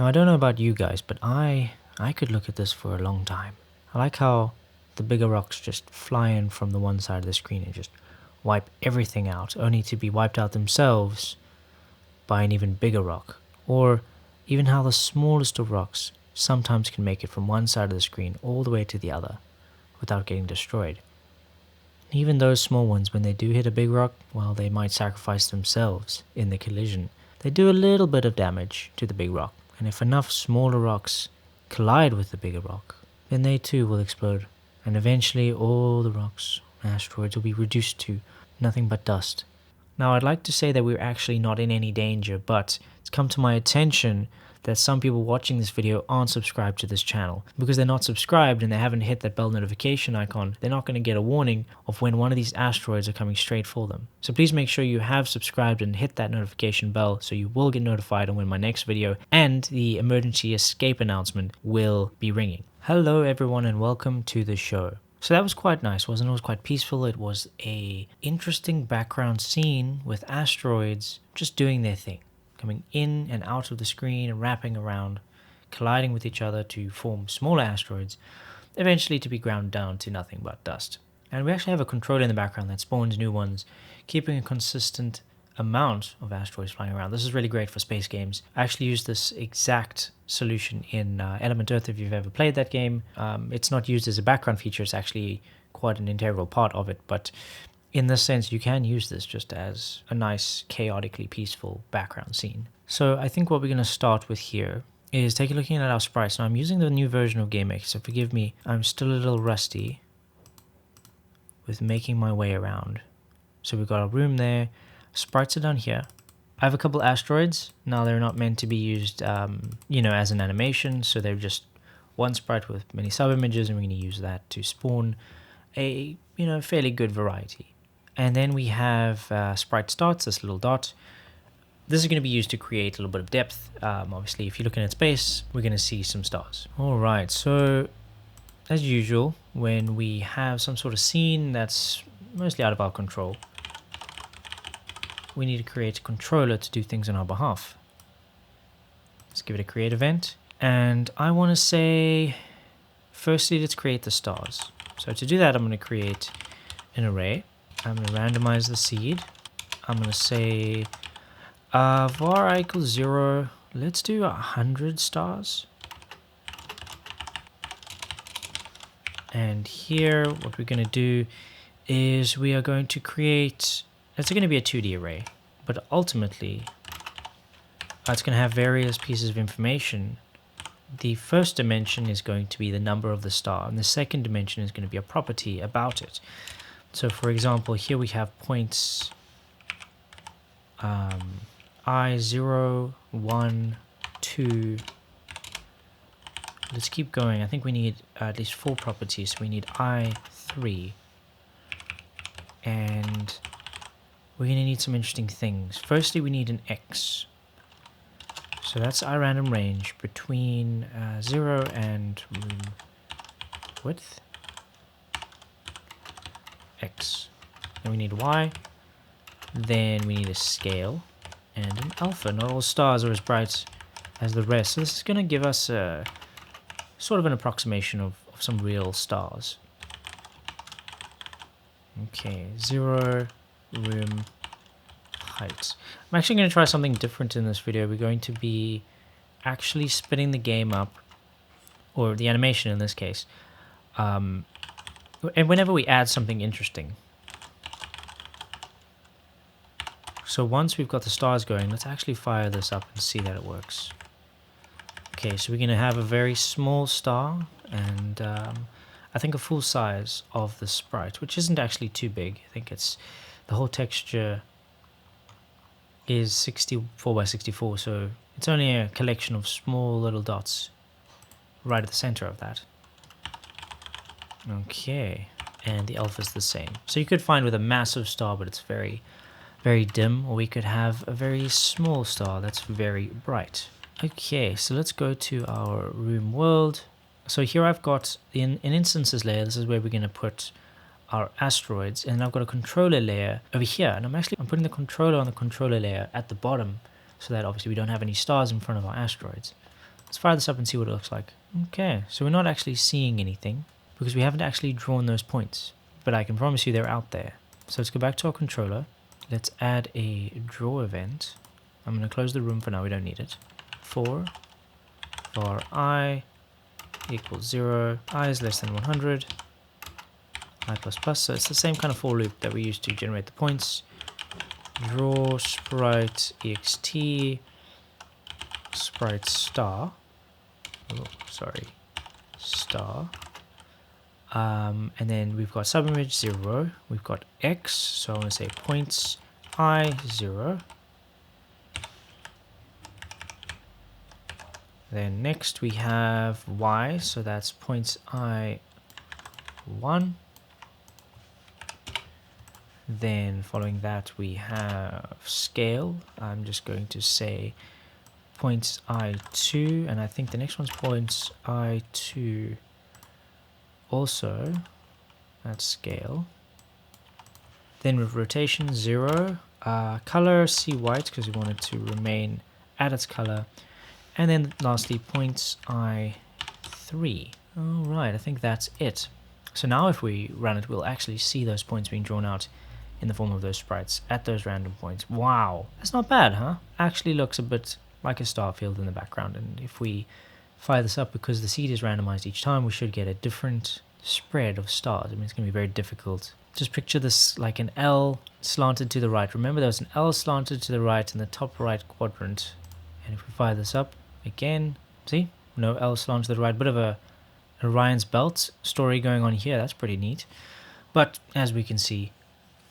Now, I don't know about you guys, but I could look at this for a long time. I like how the bigger rocks just fly in from the one side of the screen and just wipe everything out, only to be wiped out themselves by an even bigger rock. Or even how the smallest of rocks sometimes can make it from one side of the screen all the way to the other without getting destroyed. Even those small ones, when they do hit a big rock, well, they might sacrifice themselves in the collision. They do a little bit of damage to the big rock, and if enough smaller rocks collide with the bigger rock, then they too will explode, and eventually all the rocks and asteroids will be reduced to nothing but dust. Now, I'd like to say that we're actually not in any danger, but it's come to my attention that some people watching this video aren't subscribed to this channel. Because they're not subscribed and they haven't hit that bell notification icon, they're not going to get a warning of when one of these asteroids are coming straight for them. So please make sure you have subscribed and hit that notification bell so you will get notified on when my next video and the emergency escape announcement will be ringing. Hello everyone and welcome to the show. So that was quite nice, wasn't it? It was quite peaceful. It was a interesting background scene with asteroids just doing their thing, coming in and out of the screen and wrapping around, colliding with each other to form smaller asteroids, eventually to be ground down to nothing but dust. And we actually have a controller in the background that spawns new ones, keeping a consistent amount of asteroids flying around. This is really great for space games. I actually used this exact solution in Element Earth if you've ever played that game. It's not used as a background feature, it's actually quite an integral part of it, but in this sense you can use this just as a nice, chaotically peaceful background scene. So I think what we're going to start with here is take a look at our sprites. Now I'm using the new version of GameMaker, so forgive me, I'm still a little rusty with making my way around. So we've got our room there. Sprites are down here. I have a couple asteroids. Now they're not meant to be used, as an animation, so they're just one sprite with many sub-images, and we're going to use that to spawn a, fairly good variety. And then we have sprite starts, this little dot. This is going to be used to create a little bit of depth. Obviously, if you're looking at space, we're going to see some stars. All right, so as usual, when we have some sort of scene that's mostly out of our control, we need to create a controller to do things on our behalf. Let's give it a create event. And I want to say, firstly, let's create the stars. So to do that, I'm going to create an array. I'm going to randomize the seed. I'm going to say var I equals 0. Let's do 100 stars. And here, what we're going to do is we are going to create, it's going to be a 2D array, but ultimately it's going to have various pieces of information. The first dimension is going to be the number of the star, and the second dimension is going to be a property about it. So for example, here we have points I, 0, 1, 2. Let's keep going. I think we need at least 4 properties. So we need I, 3. And we're going to need some interesting things. Firstly, we need an X. So that's our random range between 0 and room width. X. Then we need Y. Then we need a scale and an alpha. Not all stars are as bright as the rest. So this is going to give us a sort of an approximation of some real stars. Okay, 0, room, height. I'm actually going to try something different in this video. We're going to be actually splitting the game up, or the animation in this case, and whenever we add something interesting. So once we've got the stars going, let's actually fire this up and see that it works. Okay, so we're going to have a very small star, and I think a full size of the sprite, which isn't actually too big. I think it's, the whole texture is 64 by 64, so it's only a collection of small little dots right at the center of that. Okay, and the alpha is the same. So you could find with a massive star, but it's very, very dim, or we could have a very small star that's very bright. Okay, so let's go to our room world. So here I've got in an instances layer. This is where we're going to put our asteroids, and I've got a controller layer over here, and I'm putting the controller on the controller layer at the bottom, so that obviously we don't have any stars in front of our asteroids. Let's fire this up and see what it looks like. Okay, so we're not actually seeing anything because we haven't actually drawn those points, but I can promise you they're out there. So let's go back to our controller. Let's add a draw event. I'm going to close the room for now, we don't need it. For var I equals 0, I is less than 100, I plus plus, so it's the same kind of for loop that we used to generate the points. Draw sprite ext sprite star, oh sorry, star, and then we've got subimage 0, we've got x, so I want to say points I 0. Then next we have y, so that's points I 1. Then following that we have scale. I'm just going to say points I2, and I think the next one's points I2 also. That's scale. Then with rotation 0, color see white because we want it to remain at its color. And then lastly points I3. Alright, I think that's it. So now if we run it, we'll actually see those points being drawn out in the form of those sprites at those random points. Wow, that's not bad, huh? Actually looks a bit like a star field in the background, and if we fire this up, because the seed is randomized each time, we should get a different spread of stars. I mean, it's going to be very difficult. Just picture this like an L slanted to the right. Remember, there was an L slanted to the right in the top right quadrant, and if we fire this up again, see, no L slanted to the right. Bit of a Orion's belt story going on here. That's pretty neat. But as we can see,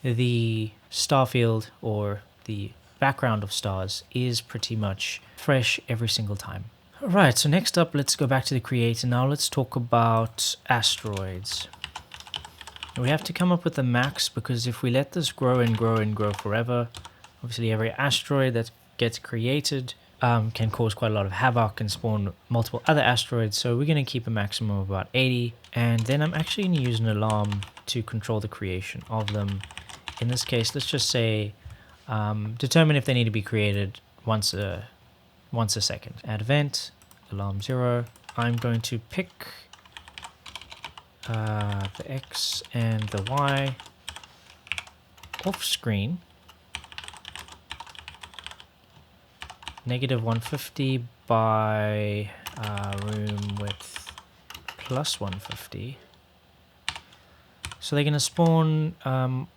the star field or the background of stars is pretty much fresh every single time. Alright, so next up, let's go back to the creator. Now let's talk about asteroids. We have to come up with a max, because if we let this grow and grow and grow forever, obviously every asteroid that gets created can cause quite a lot of havoc and spawn multiple other asteroids. So we're going to keep a maximum of about 80, and then I'm actually going to use an alarm to control the creation of them. In this case, let's just say determine if they need to be created once a second. Add event, alarm 0. I'm going to pick the X and the Y off screen. -150 by room width plus 150. So they're going to spawn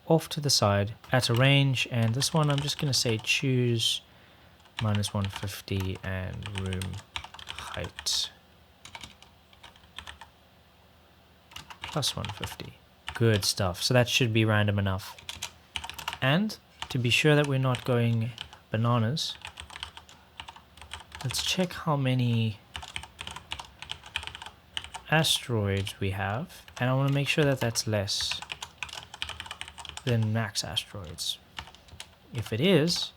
off to the side at a range, and this one I'm just going to say choose -150 and room height plus 150. Good stuff. So that should be random enough. And to be sure that we're not going bananas, let's check how many asteroids we have, and I want to make sure that that's less than max asteroids. If it is,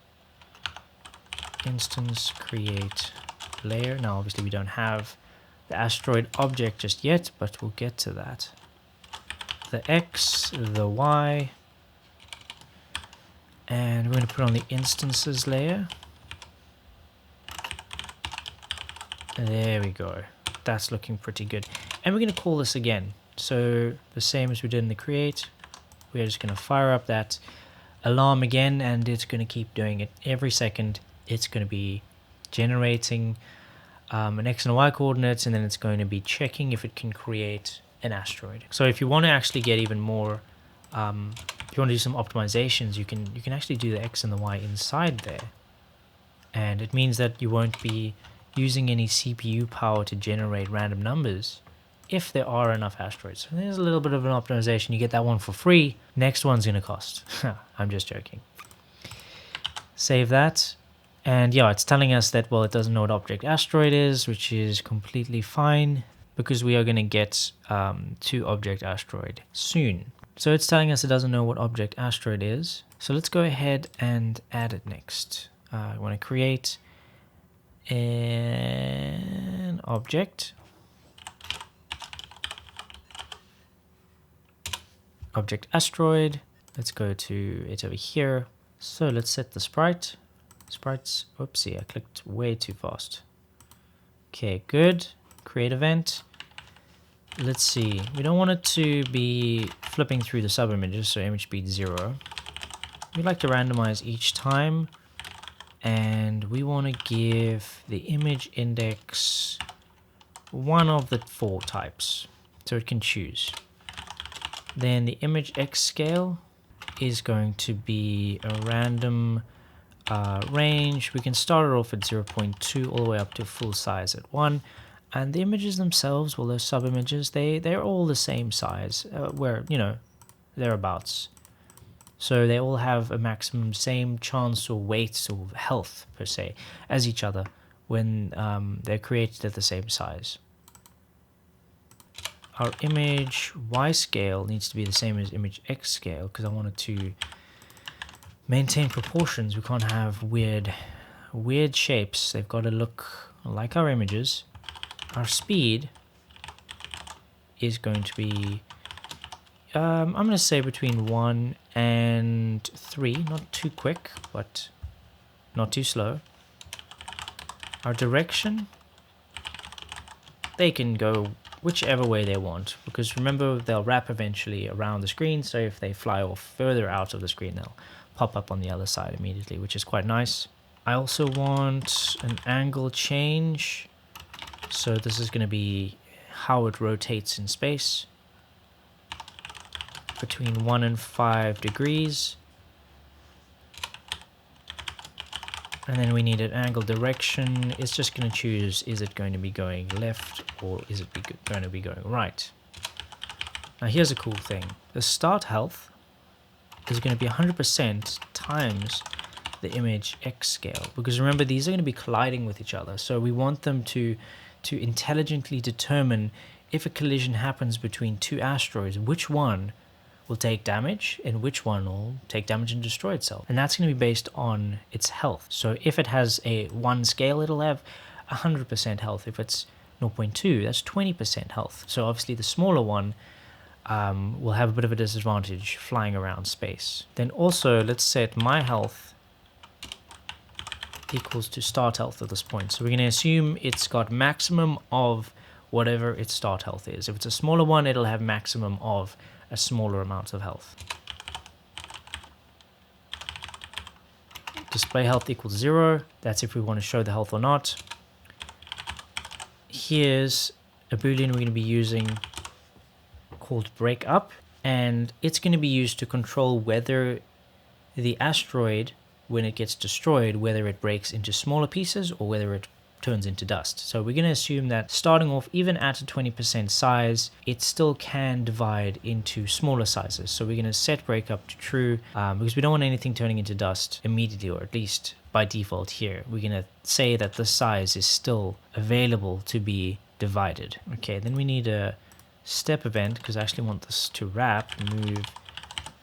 instance create layer. Now obviously we don't have the asteroid object just yet, but we'll get to that. The X, the Y, and we're going to put on the instances layer. There we go. That's looking pretty good. And we're going to call this again. So the same as we did in the create, we're just going to fire up that alarm again, and it's going to keep doing it every second. It's going to be generating an X and a Y coordinates, and then it's going to be checking if it can create an asteroid. So if you want to actually get even more, if you want to do some optimizations, you can actually do the X and the Y inside there. And it means that you won't be using any CPU power to generate random numbers if there are enough asteroids. So there's a little bit of an optimization. You get that one for free. Next one's going to cost. I'm just joking. Save that. And yeah, it's telling us that, well, it doesn't know what object asteroid is, which is completely fine because we are going to get to object asteroid soon. So it's telling us it doesn't know what object asteroid is. So let's go ahead and add it next. I want to create an object asteroid. Let's go to it over here. So let's set the sprites. Oopsie, I clicked way too fast. Okay, good. Create event. Let's see. We don't want it to be flipping through the sub-images, so image speed 0. We'd like to randomize each time. And we want to give the image index one of the 4 types, so it can choose. Then the image X scale is going to be a random range. We can start it off at 0.2 all the way up to full size at 1. And the images themselves, well, those sub-images, they're all the same size, where, you know, thereabouts. So they all have a maximum same chance or weights or health, per se, as each other when they're created at the same size. Our image Y scale needs to be the same as image X scale because I wanted to maintain proportions. We can't have weird shapes. They've got to look like our images. Our speed is going to be, I'm going to say between 1 and 3, not too quick, but not too slow. Our direction, they can go whichever way they want, because remember they'll wrap eventually around the screen, so if they fly off further out of the screen they'll pop up on the other side immediately, which is quite nice. I also want an angle change, so this is going to be how it rotates in space, between 1 and 5 degrees. And then we need an angle direction. It's just going to choose, is it going to be going left or is it going to be going right? Now here's a cool thing. The start health is going to be 100% times the image X scale. Because remember, these are going to be colliding with each other. So we want them to intelligently determine if a collision happens between 2 asteroids, which one will take damage and which one will take damage and destroy itself. And that's going to be based on its health. So if it has a 1 scale, it'll have 100% health. If it's 0.2, that's 20% health. So obviously the smaller one will have a bit of a disadvantage flying around space. Then also let's set my health equals to start health at this point. So we're going to assume it's got maximum of whatever its start health is. If it's a smaller one, it'll have maximum of a smaller amount of health. Display health equals 0. That's if we want to show the health or not. Here's a boolean we're going to be using called break up, and it's going to be used to control whether the asteroid, when it gets destroyed, whether it breaks into smaller pieces or whether it turns into dust. So we're going to assume that starting off even at a 20% size, it still can divide into smaller sizes. So we're going to set breakup to true because we don't want anything turning into dust immediately, or at least by default here. We're going to say that the size is still available to be divided. Okay, then we need a step event because I actually want this to wrap, move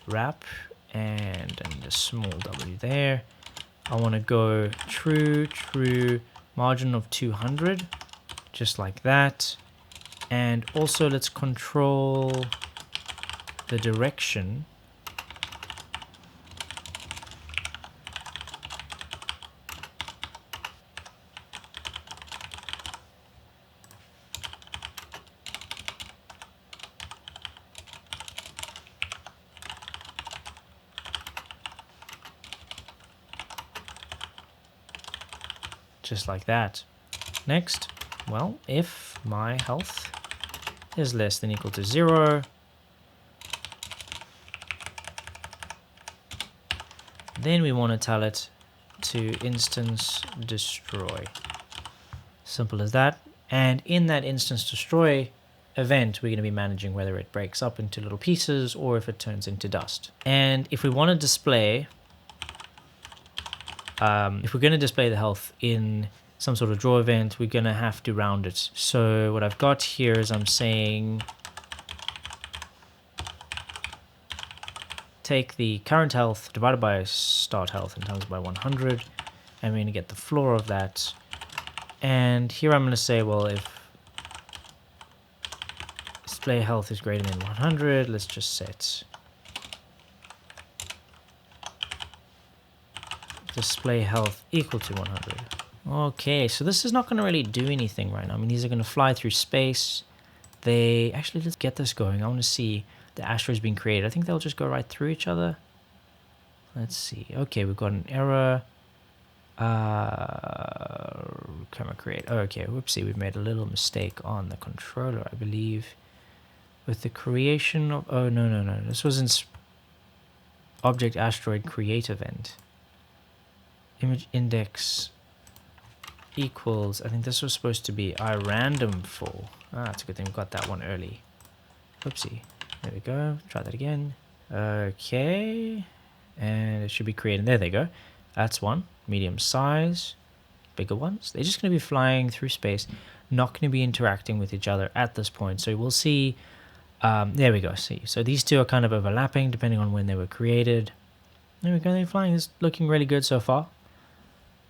wrap, and I need a small w there. I want to go true, margin of 200, just like that. And also let's control the direction. Just like that. Next, well, if my health is less than equal to 0, then we want to tell it to instance destroy. Simple as that. And in that instance destroy event, we're going to be managing whether it breaks up into little pieces or if it turns into dust. And if we want to display if we're going to display the health in some sort of draw event, we're going to have to round it. So what I've got here is I'm saying take the current health divided by start health and times by 100, and we're going to get the floor of that. And here I'm going to say, well, if display health is greater than 100, let's just set display health equal to 100. Okay, so this is not going to really do anything right now. I mean, these are going to fly through space. They actually, let's get this going. I want to see the asteroids being created. I think they'll just go right through each other. Let's see. Okay, we've got an error. Camera create. Oh, okay, whoopsie, we've made a little mistake on the controller, I believe. With the creation of, oh, no. This was in object asteroid create event. Image index equals, I think this was supposed to be irandom full. Ah, it's a good thing we got that one early. Oopsie. There we go. Try that again. Okay. And it should be creating. There they go. That's one. Medium size. Bigger ones. They're just going to be flying through space. Not going to be interacting with each other at this point. So we'll see. There we go. See. So these two are kind of overlapping depending on when they were created. There we go. They're flying. It's looking really good so far.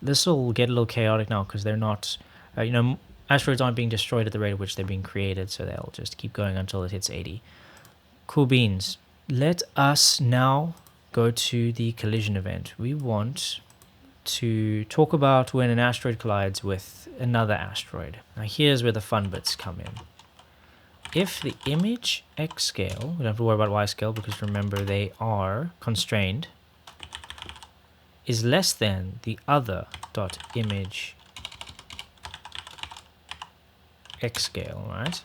This will get a little chaotic now because they're not, asteroids aren't being destroyed at the rate at which they're being created, so they'll just keep going until it hits 80. Cool beans. Let us now go to the collision event. We want to talk about when an asteroid collides with another asteroid. Now here's where the fun bits come in. If the image X scale, we don't have to worry about Y scale because remember they are constrained, is less than the other dot image X scale, right?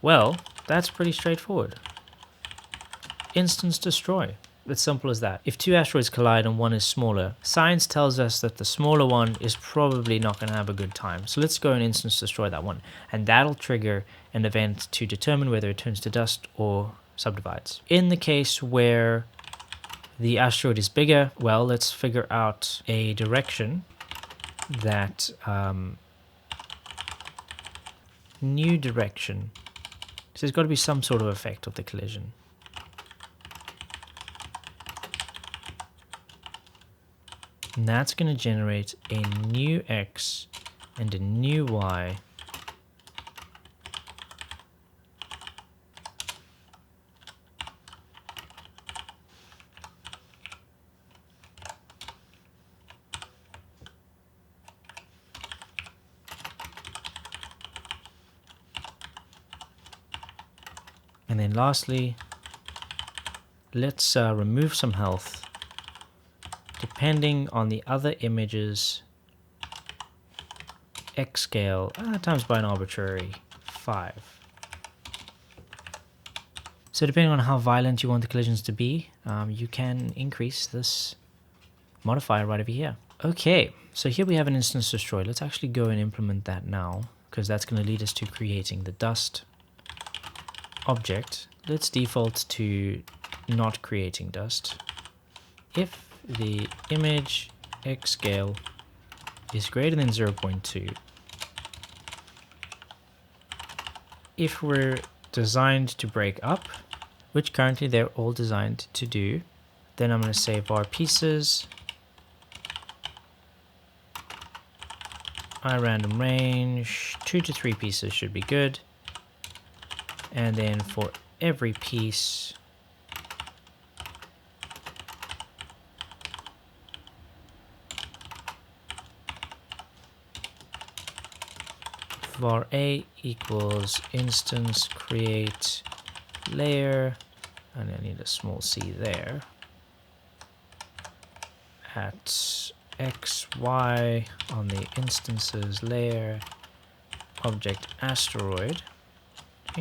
Well, that's pretty straightforward. Instance destroy. It's simple as that. If two asteroids collide and one is smaller, science tells us that the smaller one is probably not going to have a good time. So let's go and instance destroy that one. And that'll trigger an event to determine whether it turns to dust or subdivides. In the case where the asteroid is bigger, well, let's figure out a direction that, new direction. So there's got to be some sort of effect of the collision. And that's going to generate a new X and a new Y. And then lastly, let's remove some health depending on the other image's X scale times by an arbitrary 5. So depending on how violent you want the collisions to be, you can increase this modifier right over here. Okay, so here we have an instance destroyed. Let's actually go and implement that now, because that's going to lead us to creating the dust object. Let's default to not creating dust. If the image X scale is greater than 0.2, if we're designed to break up, which currently they're all designed to do, then I'm going to say var pieces random range 2 to 3 pieces should be good. And then for every piece, var a equals instance create layer, and I need a small c there, at xy on the instances layer object asteroid.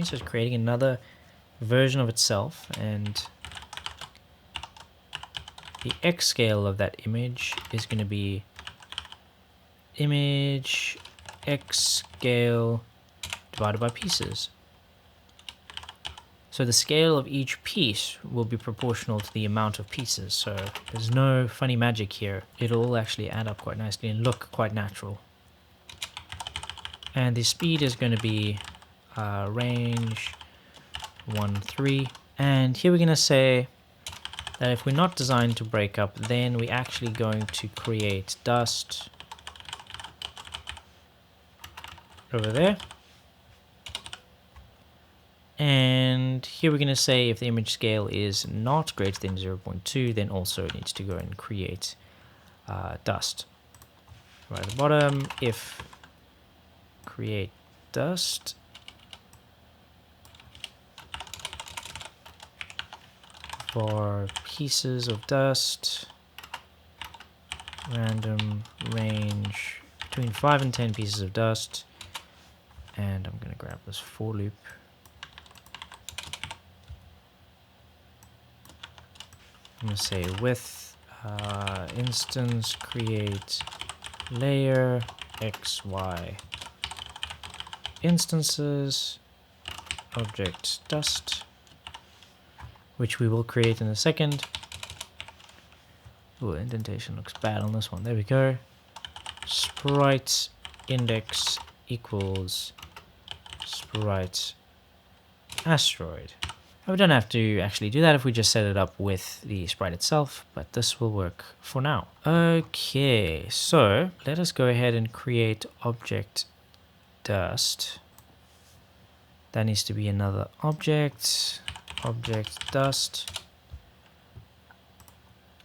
So it's creating another version of itself, and the X scale of that image is going to be image X scale divided by pieces. So the scale of each piece will be proportional to the amount of pieces, so there's no funny magic here. It'll all actually add up quite nicely and look quite natural. And the speed is going to be range 1.3, and here we're going to say that if we're not designed to break up, then we're actually going to create dust over there. And here we're going to say if the image scale is not greater than 0.2, then also it needs to go and create dust. right at the bottom, if create dust for pieces of dust, random range between 5 and 10 pieces of dust, and I'm going to grab this for loop. I'm going to say with instance create layer xy instances object dust, which we will create in a second. Oh, indentation looks bad on this one. There we go. Sprite index equals sprite asteroid. We don't have to actually do that if we just set it up with the sprite itself, but this will work for now. Okay, so let us go ahead and create object dust. That needs to be another object dust.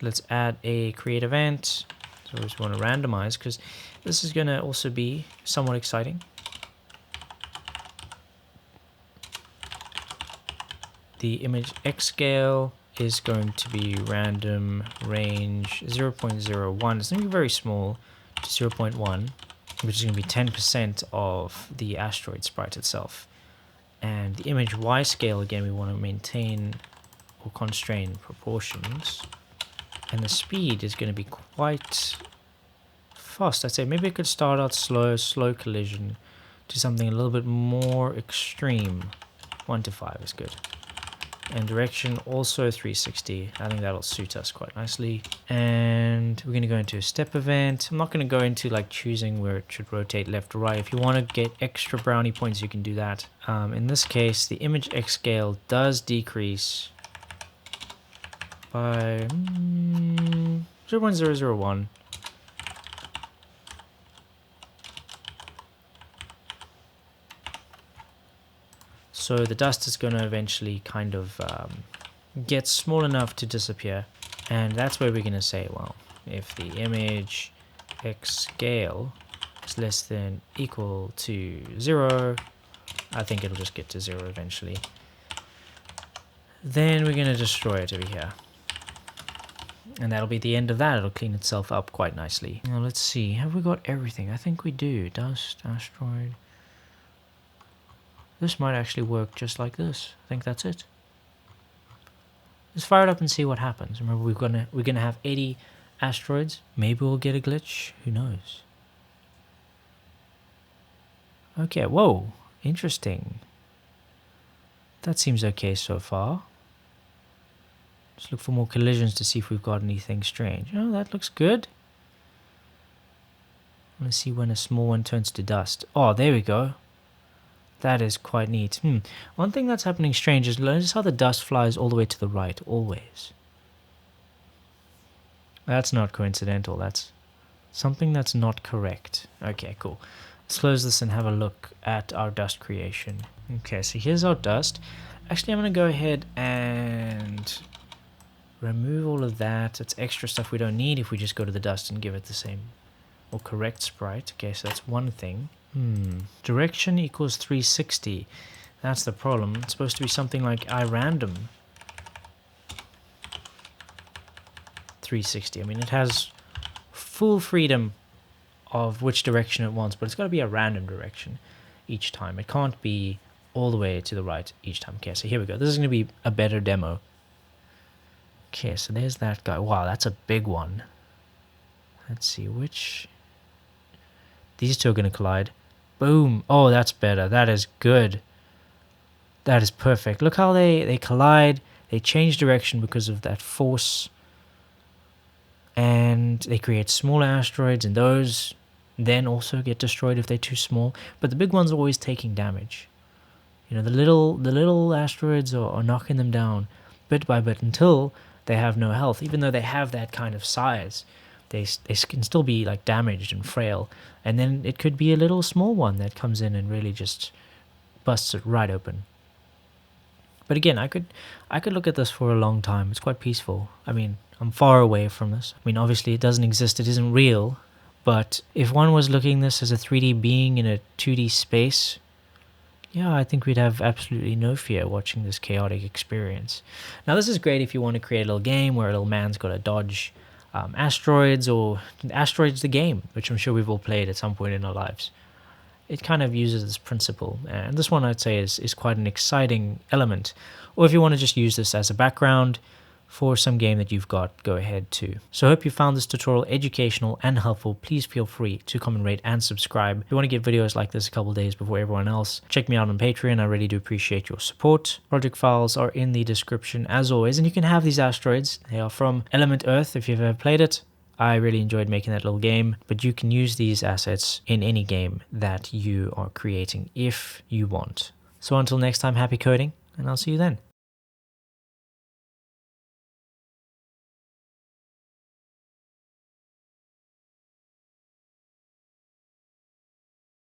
Let's add a create event. So we just want to randomize because this is going to also be somewhat exciting. The image x scale is going to be random range 0.01. It's going to be very small, to 0.1, which is going to be 10% of the asteroid sprite itself. And the image y scale, again, we want to maintain or constrain proportions. And the speed is going to be quite fast. I'd say maybe it could start out slow collision, to something a little bit more extreme. 1 to 5 is good. And direction also 360. I think that'll suit us quite nicely. And we're going to go into a step event. I'm not going to go into like choosing where it should rotate left or right. If you want to get extra brownie points, you can do that. In this case, the image x scale does decrease by 0.001. So the dust is going to eventually kind of get small enough to disappear. And that's where we're going to say, well, if the image x scale is less than equal to 0, I think it'll just get to 0 eventually. Then we're going to destroy it over here. And that'll be the end of that. It'll clean itself up quite nicely. Now let's see. Have we got everything? I think we do. Dust, asteroid. This might actually work just like this. I think that's it. Let's fire it up and see what happens. Remember, we're gonna have 80 asteroids. Maybe we'll get a glitch. Who knows? Okay. Whoa. Interesting. That seems okay so far. Let's look for more collisions to see if we've got anything strange. Oh, that looks good. Let's see when a small one turns to dust. Oh, there we go. That is quite neat. One thing that's happening strange is notice how the dust flies all the way to the right, always. That's not coincidental. That's something that's not correct. Okay, cool. Let's close this and have a look at our dust creation. Okay, so here's our dust. Actually, I'm going to go ahead and remove all of that. It's extra stuff we don't need if we just go to the dust and give it the same or correct sprite. Okay, so that's one thing. Direction equals 360. That's the problem. It's supposed to be something like irandom 360. I mean, it has full freedom of which direction it wants, but it's got to be a random direction each time. It can't be all the way to the right each time. Okay, so here we go. This is going to be a better demo. Okay, so there's that guy. Wow, that's a big one. Let's see which. These two are going to collide. Boom. Oh, that's better. That is good. That is perfect. Look how they collide. They change direction because of that force. And they create smaller asteroids, and those then also get destroyed if they're too small. But the big ones are always taking damage. You know, the little asteroids are knocking them down bit by bit until they have no health. Even though they have that kind of size, they can still be like damaged and frail. And then it could be a little small one that comes in and really just busts it right open. But again, I could look at this for a long time. It's quite peaceful. I mean, I'm far away from this. I mean, obviously it doesn't exist. It isn't real. But if one was looking at this as a 3D being in a 2D space, yeah, I think we'd have absolutely no fear watching this chaotic experience. Now, this is great if you want to create a little game where a little man's got to dodge asteroids, or Asteroids the game, which I'm sure we've all played at some point in our lives. It kind of uses this principle, and this one I'd say is quite an exciting element. Or if you want to just use this as a background for some game that you've got, go ahead too. So I hope you found this tutorial educational and helpful. Please feel free to comment, rate, and subscribe. If you want to get videos like this a couple days before everyone else, check me out on Patreon. I really do appreciate your support. Project files are in the description as always, and you can have these asteroids. They are from Element Earth if you've ever played it. I really enjoyed making that little game, but you can use these assets in any game that you are creating if you want. So until next time, happy coding, and I'll see you then.